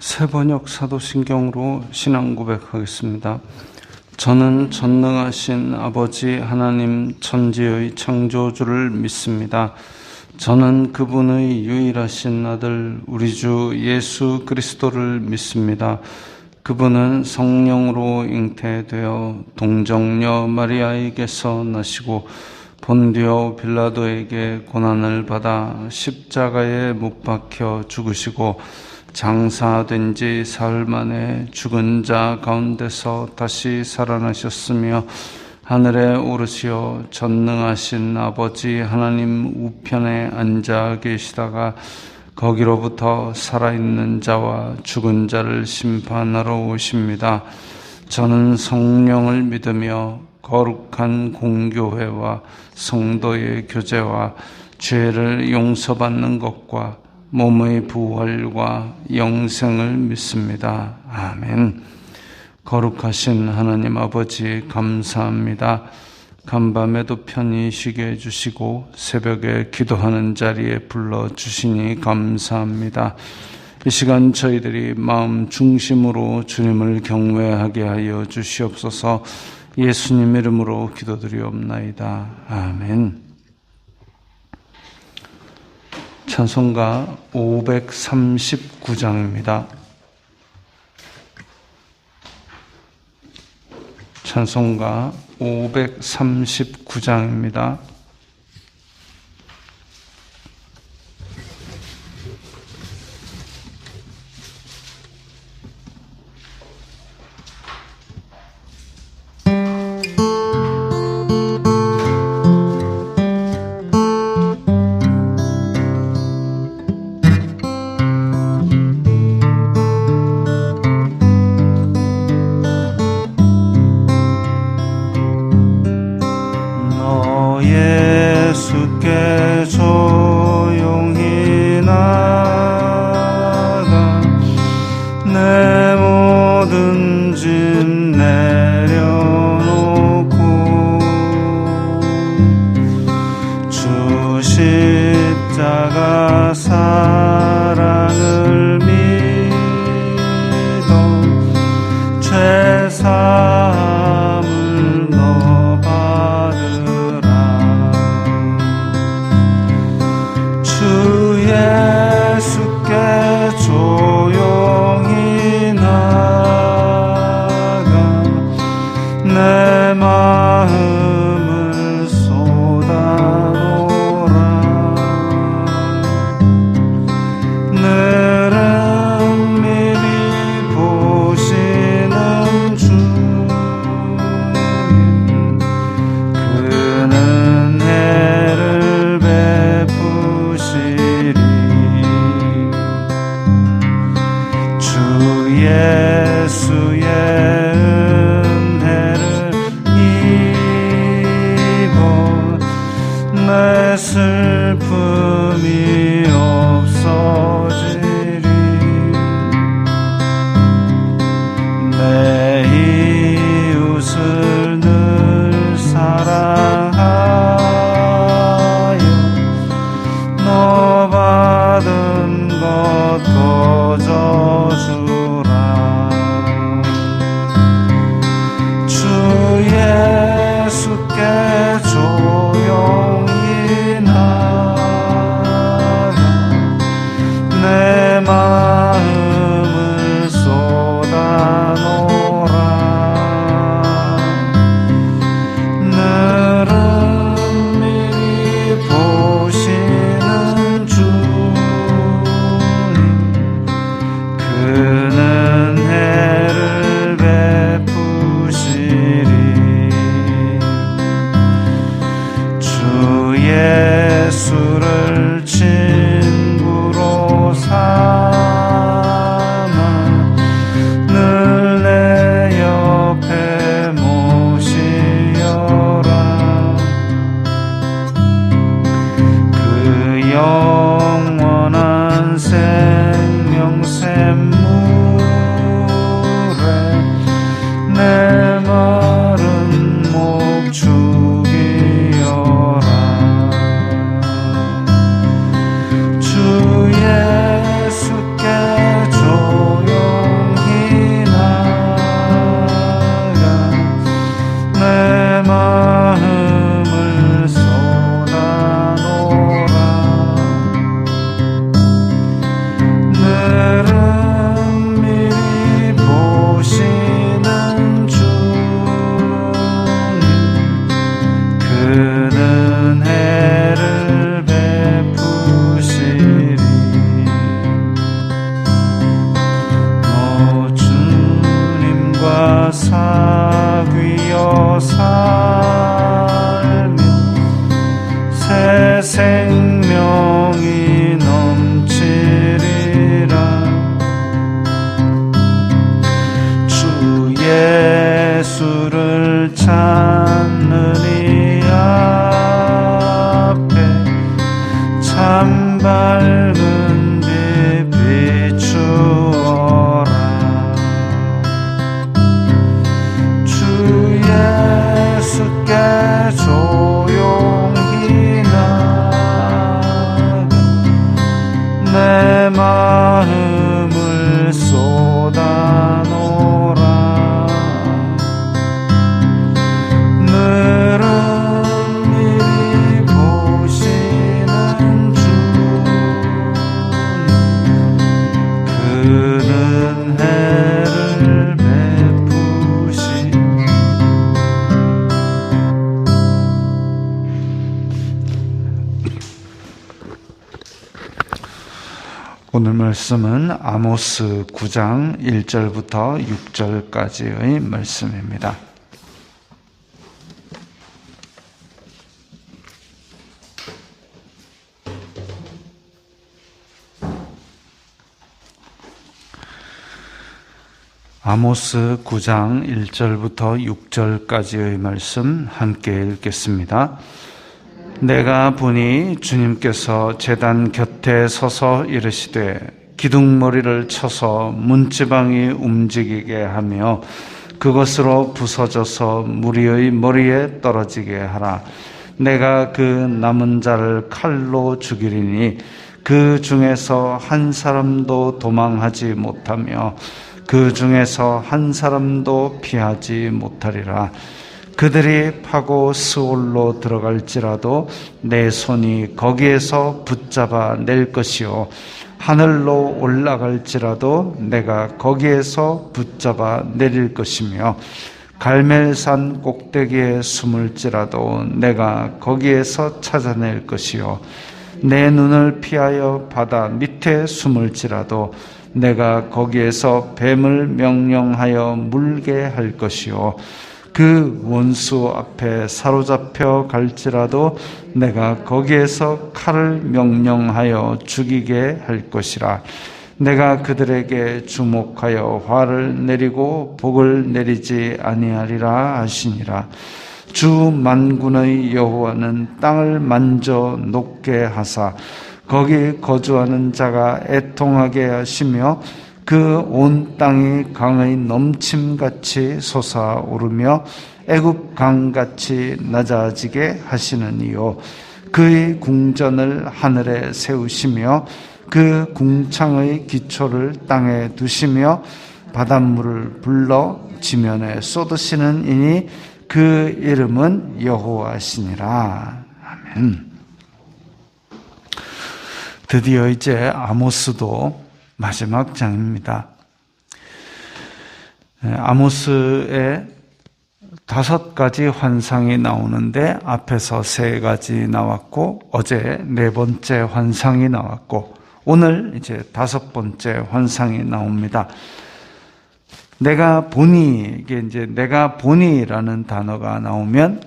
새번역 사도신경으로 신앙 고백하겠습니다. 저는 전능하신 아버지 하나님 천지의 창조주를 믿습니다. 저는 그분의 유일하신 아들 우리 주 예수 그리스도를 믿습니다. 그분은 성령으로 잉태되어 동정녀 마리아에게서 나시고 본디오 빌라도에게 고난을 받아 십자가에 못 박혀 죽으시고 장사된 지 사흘 만에 죽은 자 가운데서 다시 살아나셨으며 하늘에 오르시어 전능하신 아버지 하나님 우편에 앉아 계시다가 거기로부터 살아있는 자와 죽은 자를 심판하러 오십니다. 저는 성령을 믿으며 거룩한 공교회와 성도의 교제와 죄를 용서받는 것과 몸의 부활과 영생을 믿습니다. 아멘. 거룩하신 하나님 아버지 감사합니다. 간밤에도 편히 쉬게 해주시고 새벽에 기도하는 자리에 불러주시니 감사합니다. 이 시간 저희들이 마음 중심으로 주님을 경외하게 하여 주시옵소서. 예수님 이름으로 기도드리옵나이다. 아멘. 찬송가 539장입니다. 찬송가 539장입니다. 예수께 조용히 나가 내 모든 짐 내려놓고 주 십자가 사랑을 믿어 죄사함을 너 받으라. 주 예수께 조용히 나가 내 마음을 쏟아놓으라. 늘은 미리 보시는 주님 그는 은혜를 베푸시리. 주 예수의 은혜를 입어 내 슬픔이 없어지리. 내 이웃을 늘 사랑하여 너 받은 것 거저주라. 주 예수께 조용히 나가 내 마음을 쏟아놓으라. 늘은 미리 보시는 주님 그는 은혜를 베푸시리. 주 예수를 친구로 삼아 늘 내 옆에 모시어라. 그 영원한 생명 샘물에 내 마른 목 죽이어라. 주 예수께 조용히 내 생명이 넘치리라. 주 예수를 찾는 이 앞에 참 밝은 빛 비추어라. 주 예수께 조용히 나가 내 마음을 쏟아놓으라. 늘은밀히 보시는 주 그는 해를 베푸시. 오늘 말씀은 아모스 9장 1절부터 6절까지의 말씀입니다. 아모스 9장 1절부터 6절까지의 말씀 함께 읽겠습니다. 내가 보니 주님께서 제단 곁에 서서 이르시되 기둥머리를 쳐서 문지방이 움직이게 하며 그것으로 부서져서 무리의 머리에 떨어지게 하라. 내가 그 남은 자를 칼로 죽이리니 그 중에서 한 사람도 도망하지 못하며 그 중에서 한 사람도 피하지 못하리라. 그들이 파고 스올로 들어갈지라도 내 손이 거기에서 붙잡아 낼 것이요 하늘로 올라갈지라도 내가 거기에서 붙잡아 내릴 것이며 갈멜산 꼭대기에 숨을지라도 내가 거기에서 찾아낼 것이요 내 눈을 피하여 바다 밑에 숨을지라도 내가 거기에서 뱀을 명령하여 물게 할 것이요 그 원수 앞에 사로잡혀 갈지라도 내가 거기에서 칼을 명령하여 죽이게 할 것이라. 내가 그들에게 주목하여 화를 내리고 복을 내리지 아니하리라 하시니라. 주 만군의 여호와는 땅을 만져 녹게 하사 거기 거주하는 자가 애통하게 하시며 그 온 땅이 강의 넘침같이 솟아오르며 애굽 강같이 낮아지게 하시느니요 그의 궁전을 하늘에 세우시며 그 궁창의 기초를 땅에 두시며 바닷물을 불러 지면에 쏟으시는 이니 그 이름은 여호와시니라. 아멘. 드디어 이제 아모스도 마지막 장입니다. 아모스의 5가지 환상이 나오는데 앞에서 3가지 나왔고 어제 4번째 환상이 나왔고 오늘 이제 5번째 환상이 나옵니다. 내가 보니, 이게 이제 내가 보니라는 단어가 나오면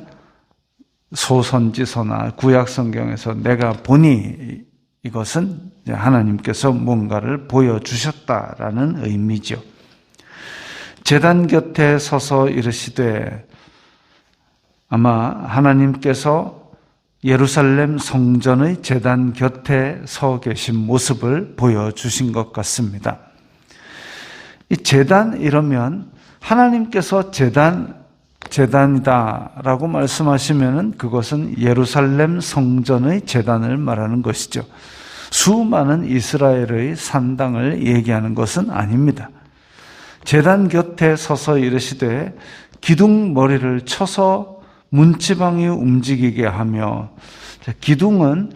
소선지서나 구약성경에서 내가 보니 이것은 하나님께서 뭔가를 보여주셨다라는 의미죠. 제단 곁에 서서 이르시되 아마 하나님께서 예루살렘 성전의 제단 곁에 서 계신 모습을 보여주신 것 같습니다. 이 제단 이러면 하나님께서 제단이다라고 말씀하시면은 그것은 예루살렘 성전의 제단을 말하는 것이죠. 수많은 이스라엘의 산당을 얘기하는 것은 아닙니다. 제단 곁에 서서 이르시되 기둥 머리를 쳐서 문지방이 움직이게 하며, 기둥은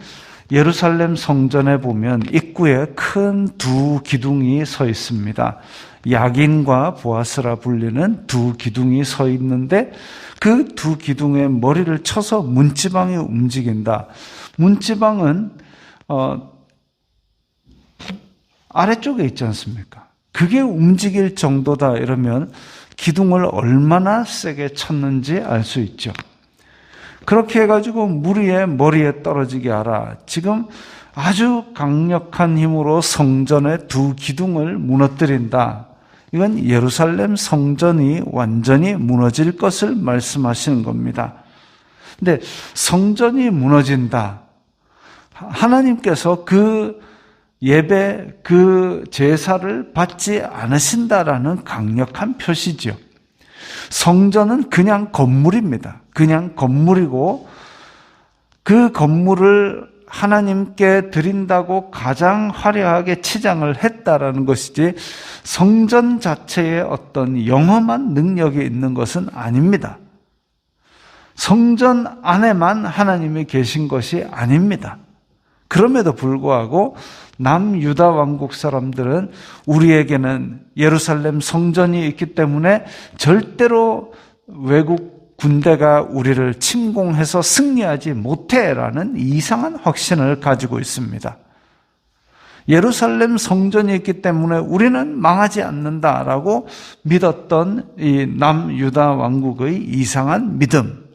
예루살렘 성전에 보면 입구에 큰 2 기둥이 서 있습니다. 야긴과 보아스라 불리는 2 기둥이 서 있는데 그 2 기둥의 머리를 쳐서 문지방이 움직인다. 문지방은 아래쪽에 있지 않습니까? 그게 움직일 정도다 이러면 기둥을 얼마나 세게 쳤는지 알 수 있죠. 그렇게 해가지고 무리의 머리에 떨어지게 하라. 지금 아주 강력한 힘으로 성전의 두 기둥을 무너뜨린다. 이건 예루살렘 성전이 완전히 무너질 것을 말씀하시는 겁니다. 근데 성전이 무너진다. 하나님께서 그 예배, 그 제사를 받지 않으신다라는 강력한 표시죠. 성전은 그냥 건물입니다. 그냥 건물이고 그 건물을 하나님께 드린다고 가장 화려하게 치장을 했다라는 것이지 성전 자체에 어떤 영험한 능력이 있는 것은 아닙니다. 성전 안에만 하나님이 계신 것이 아닙니다. 그럼에도 불구하고 남유다 왕국 사람들은 우리에게는 예루살렘 성전이 있기 때문에 절대로 외국 군대가 우리를 침공해서 승리하지 못해라는 이상한 확신을 가지고 있습니다. 예루살렘 성전이 있기 때문에 우리는 망하지 않는다라고 믿었던 이 남유다 왕국의 이상한 믿음.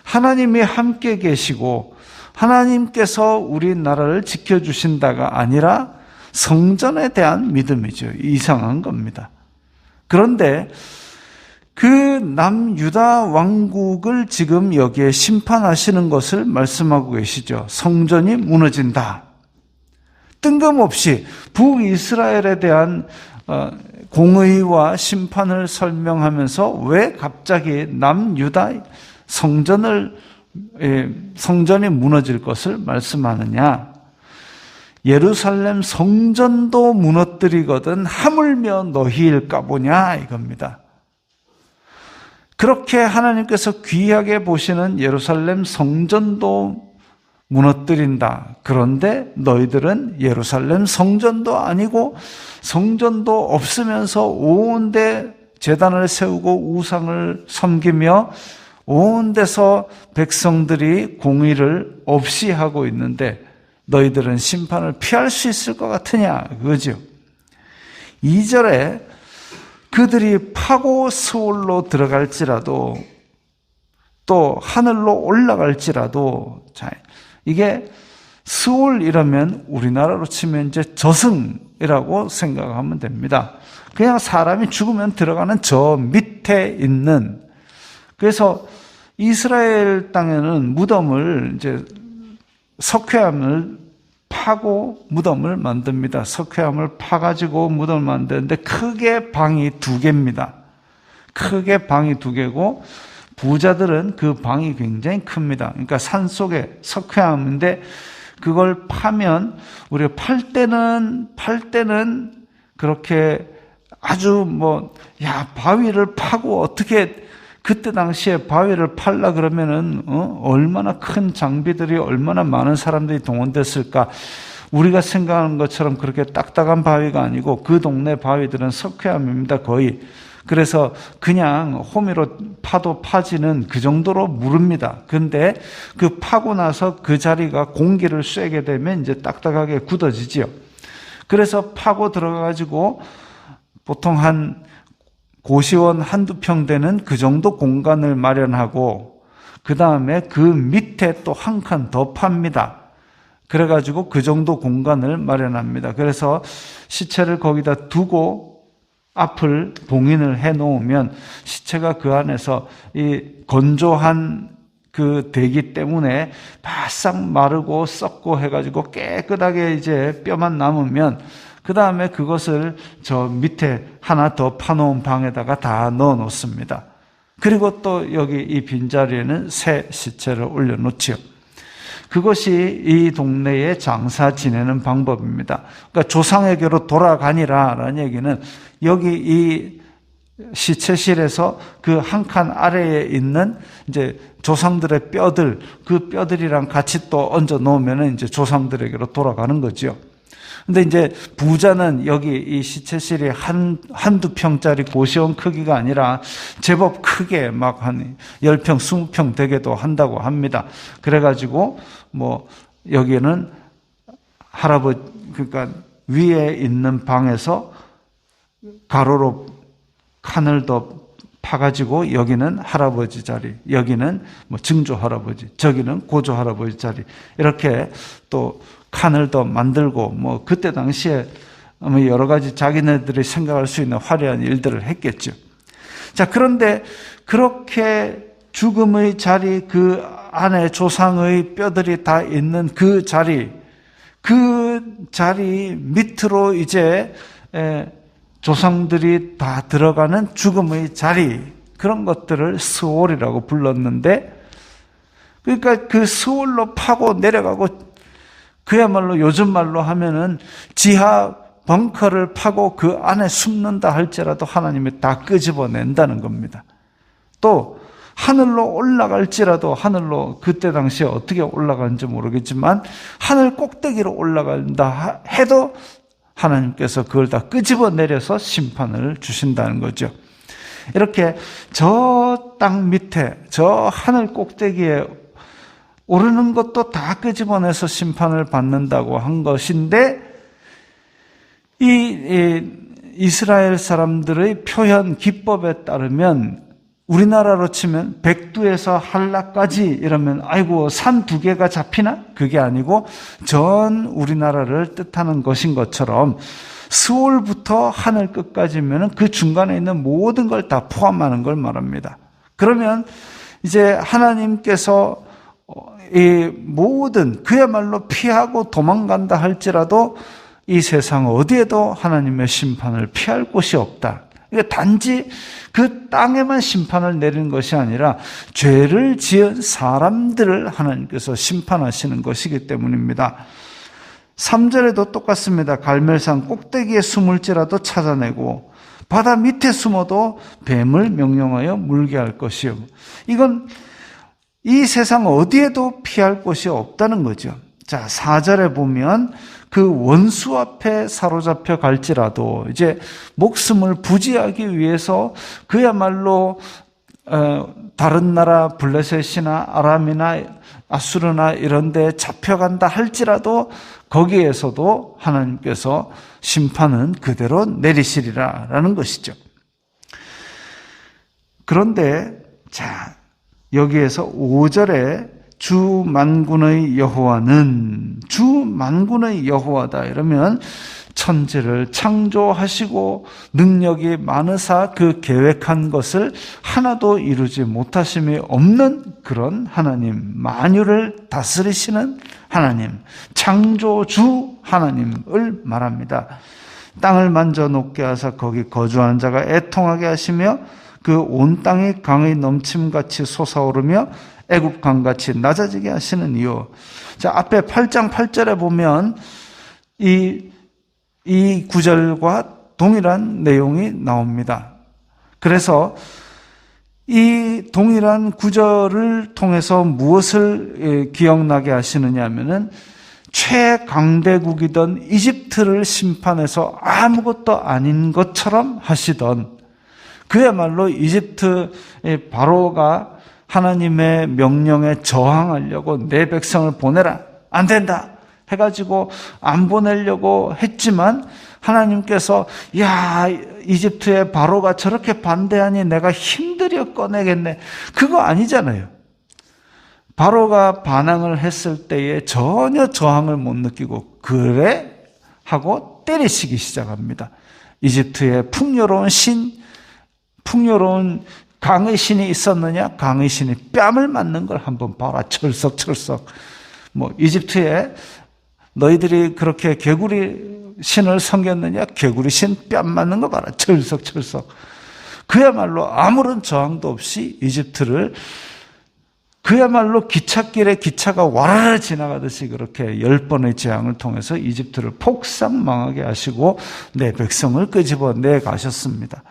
하나님이 함께 계시고 하나님께서 우리나라를 지켜주신다가 아니라 성전에 대한 믿음이죠. 이상한 겁니다. 그런데 그 남유다 왕국을 지금 여기에 심판하시는 것을 말씀하고 계시죠. 성전이 무너진다. 뜬금없이 북이스라엘에 대한 공의와 심판을 설명하면서 왜 갑자기 남유다 성전이 무너질 것을 말씀하느냐? 예루살렘 성전도 무너뜨리거든 하물며 너희일까 보냐 이겁니다. 그렇게 하나님께서 귀하게 보시는 예루살렘 성전도 무너뜨린다. 그런데 너희들은 예루살렘 성전도 아니고 성전도 없으면서 온데 제단을 세우고 우상을 섬기며 온 데서 백성들이 공의를 없이 하고 있는데 너희들은 심판을 피할 수 있을 것 같으냐 그거죠. 2절에 그들이 파고 스올로 들어갈지라도 또 하늘로 올라갈지라도 이게 스올 이러면 우리나라로 치면 이제 저승이라고 생각하면 됩니다. 그냥 사람이 죽으면 들어가는 저 밑에 있는, 그래서 이스라엘 땅에는 무덤을 이제 석회암을 파고 무덤을 만듭니다. 석회암을 파가지고 무덤을 만드는데 크게 방이 2개입니다. 크게 방이 2개고 부자들은 그 방이 굉장히 큽니다. 그러니까 산속에 석회암인데 그걸 파면 우리가 팔 때는 그렇게 아주 바위를 파고 어떻게 그때 당시에 바위를 팔라 그러면은 얼마나 큰 장비들이 얼마나 많은 사람들이 동원됐을까. 우리가 생각하는 것처럼 그렇게 딱딱한 바위가 아니고 그 동네 바위들은 석회암입니다. 거의. 그래서 그냥 호미로 파도 파지는 그 정도로 무릅니다. 근데 그 파고 나서 그 자리가 공기를 쐬게 되면 이제 딱딱하게 굳어지지요. 그래서 파고 들어가가지고 보통 한 고시원 1-2평 되는 그 정도 공간을 마련하고 그 다음에 그 밑에 또 한 칸 더 팝니다. 그래가지고 그 정도 공간을 마련합니다. 그래서 시체를 거기다 두고 앞을 봉인을 해 놓으면 시체가 그 안에서 이 건조한 그 대기 때문에 바싹 마르고 썩고 해가지고 깨끗하게 이제 뼈만 남으면 그 다음에 그것을 저 밑에 하나 더 파놓은 방에다가 다 넣어 놓습니다. 그리고 또 여기 이 빈자리에는 새 시체를 올려놓지요. 그것이 이 동네에 장사 지내는 방법입니다. 그러니까 조상에게로 돌아가니라라는 얘기는 여기 이 시체실에서 그 한 칸 아래에 있는 이제 조상들의 뼈들, 그 뼈들이랑 같이 또 얹어 놓으면 이제 조상들에게로 돌아가는 거죠. 근데 이제 부자는 여기 이 시체실이 한두 평짜리 고시원 크기가 아니라 제법 크게 막 한 10평, 20평 되게도 한다고 합니다. 그래가지고 여기는 할아버지, 그러니까 위에 있는 방에서 가로로 칸을 더 파가지고 여기는 할아버지 자리, 여기는 뭐 증조 할아버지, 저기는 고조 할아버지 자리, 이렇게 또 칸을 더 만들고 뭐 그때 당시에 여러 가지 자기네들이 생각할 수 있는 화려한 일들을 했겠죠. 자, 그런데 그렇게 죽음의 자리, 그 안에 조상의 뼈들이 다 있는 그 자리 밑으로 이제 조상들이 다 들어가는 죽음의 자리, 그런 것들을 스올이라고 불렀는데, 그러니까 그 스올로 파고 내려가고, 그야말로 요즘 말로 하면은 지하 벙커를 파고 그 안에 숨는다 할지라도 하나님이 다 끄집어낸다는 겁니다. 또 하늘로 올라갈지라도, 하늘로 그때 당시에 어떻게 올라가는지 모르겠지만 하늘 꼭대기로 올라간다 해도 하나님께서 그걸 다 끄집어내려서 심판을 주신다는 거죠. 이렇게 저 땅 밑에, 저 하늘 꼭대기에 오르는 것도 다 끄집어내서 심판을 받는다고 한 것인데, 이 이스라엘 사람들의 표현 기법에 따르면 우리나라로 치면 백두에서 한라까지 이러면 아이고 산 두 개가 잡히나? 그게 아니고 전 우리나라를 뜻하는 것인 것처럼 스올부터 하늘 끝까지면 그 중간에 있는 모든 걸 다 포함하는 걸 말합니다. 그러면 이제 하나님께서 이 모든, 그야말로 피하고 도망간다 할지라도 이 세상 어디에도 하나님의 심판을 피할 곳이 없다. 그러니까 단지 그 땅에만 심판을 내리는 것이 아니라 죄를 지은 사람들을 하나님께서 심판하시는 것이기 때문입니다. 3절에도 똑같습니다. 갈멜산 꼭대기에 숨을지라도 찾아내고 바다 밑에 숨어도 뱀을 명령하여 물게 할 것이요. 이건 이 세상 어디에도 피할 곳이 없다는 거죠. 자, 4절에 보면 그 원수 앞에 사로잡혀 갈지라도 이제 목숨을 부지하기 위해서 그야말로 다른 나라 블레셋이나 아람이나 아수르나 이런 데 잡혀간다 할지라도 거기에서도 하나님께서 심판은 그대로 내리시리라라는 것이죠. 그런데 자, 여기에서 5절에 주 만군의 여호와는, 주 만군의 여호와다 이러면 천지를 창조하시고 능력이 많으사 그 계획한 것을 하나도 이루지 못하심이 없는 그런 하나님, 만유를 다스리시는 하나님, 창조주 하나님을 말합니다. 땅을 만져 높게 하사 거기 거주하는 자가 애통하게 하시며 그 온 땅이 강의 넘침같이 솟아오르며 애굽 강같이 낮아지게 하시는 이유. 자, 앞에 8장 8절에 보면 이 구절과 동일한 내용이 나옵니다. 그래서 이 동일한 구절을 통해서 무엇을 기억나게 하시느냐 하면은 최강대국이던 이집트를 심판해서 아무것도 아닌 것처럼 하시던, 그야말로 이집트의 바로가 하나님의 명령에 저항하려고 내 백성을 보내라, 안 된다 해가지고 안 보내려고 했지만 하나님께서 야, 이집트의 바로가 저렇게 반대하니 내가 힘들여 꺼내겠네, 그거 아니잖아요. 바로가 반항을 했을 때에 전혀 저항을 못 느끼고 그래 하고 때리시기 시작합니다. 이집트의 풍요로운 강의 신이 있었느냐? 강의 신이 뺨을 맞는 걸 한번 봐라. 철썩철썩. 뭐 이집트에 너희들이 그렇게 개구리 신을 섬겼느냐? 개구리 신 뺨 맞는 거 봐라. 철썩철썩. 그야말로 아무런 저항도 없이 이집트를, 그야말로 기찻길에 기차가 와라라 지나가듯이 그렇게 10번의 재앙을 통해서 이집트를 폭삭 망하게 하시고 내 백성을 끄집어내 가셨습니다.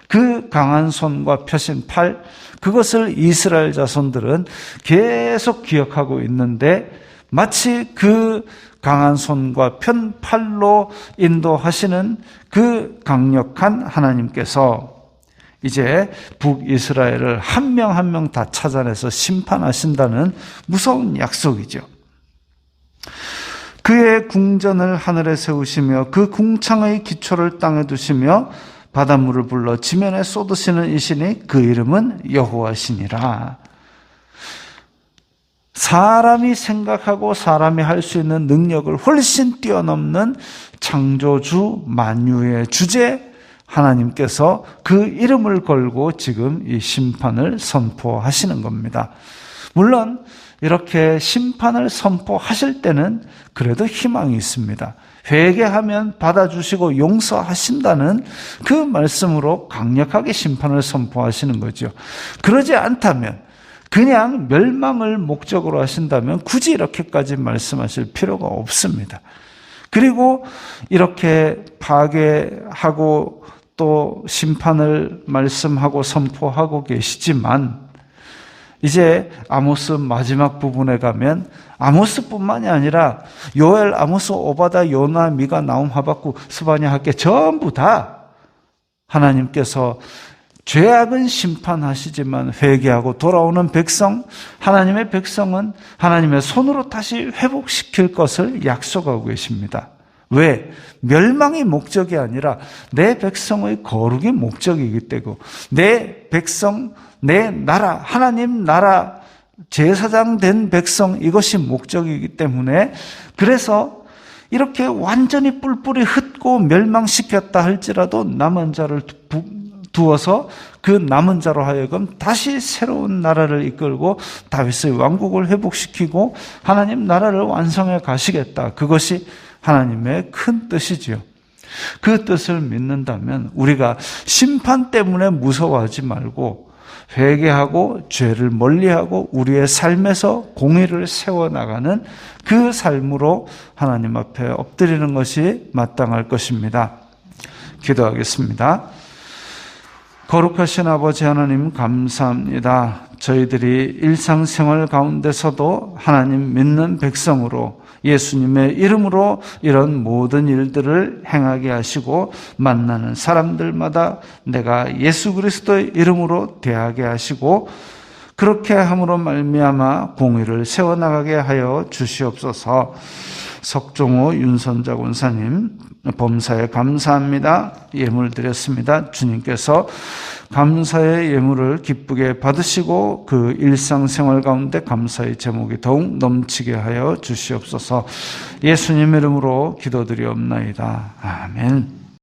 그 강한 손과 펴신 팔, 그것을 이스라엘 자손들은 계속 기억하고 있는데 마치 그 강한 손과 편 팔로 인도하시는 그 강력한 하나님께서 이제 북이스라엘을 한 명 한 명 다 찾아내서 심판하신다는 무서운 약속이죠. 그의 궁전을 하늘에 세우시며 그 궁창의 기초를 땅에 두시며 바닷물을 불러 지면에 쏟으시는 이시니 그 이름은 여호와시니라. 사람이 생각하고 사람이 할 수 있는 능력을 훨씬 뛰어넘는 창조주 만유의 주제 하나님께서 그 이름을 걸고 지금 이 심판을 선포하시는 겁니다. 물론 이렇게 심판을 선포하실 때는 그래도 희망이 있습니다. 회개하면 받아주시고 용서하신다는 그 말씀으로 강력하게 심판을 선포하시는 거죠. 그러지 않다면, 그냥 멸망을 목적으로 하신다면 굳이 이렇게까지 말씀하실 필요가 없습니다. 그리고 이렇게 파괴하고 또 심판을 말씀하고 선포하고 계시지만, 이제 아모스 마지막 부분에 가면 아모스뿐만이 아니라 요엘, 아모스, 오바다, 요나, 미가, 나훔, 하박국, 스바냐, 학개 전부 다 하나님께서 죄악은 심판하시지만 회개하고 돌아오는 백성, 하나님의 백성은 하나님의 손으로 다시 회복시킬 것을 약속하고 계십니다. 왜? 멸망이 목적이 아니라 내 백성의 거룩이 목적이기 때문에, 내 백성, 내 나라, 하나님 나라 제사장 된 백성, 이것이 목적이기 때문에, 그래서 이렇게 완전히 뿔뿔이 흩고 멸망시켰다 할지라도 남은 자를 두어서 그 남은 자로 하여금 다시 새로운 나라를 이끌고 다윗의 왕국을 회복시키고 하나님 나라를 완성해 가시겠다. 그것이 하나님의 큰 뜻이지요. 그 뜻을 믿는다면 우리가 심판 때문에 무서워하지 말고 회개하고 죄를 멀리하고 우리의 삶에서 공의를 세워나가는 그 삶으로 하나님 앞에 엎드리는 것이 마땅할 것입니다. 기도하겠습니다. 거룩하신 아버지 하나님, 감사합니다. 저희들이 일상생활 가운데서도 하나님 믿는 백성으로 예수님의 이름으로 이런 모든 일들을 행하게 하시고 만나는 사람들마다 내가 예수 그리스도의 이름으로 대하게 하시고 그렇게 함으로 말미암아 공의를 세워나가게 하여 주시옵소서. 석종호 윤선자 권사님 범사에 감사합니다. 예물 드렸습니다. 주님께서 감사의 예물을 기쁘게 받으시고 그 일상생활 가운데 감사의 제목이 더욱 넘치게 하여 주시옵소서. 예수님 이름으로 기도드리옵나이다. 아멘.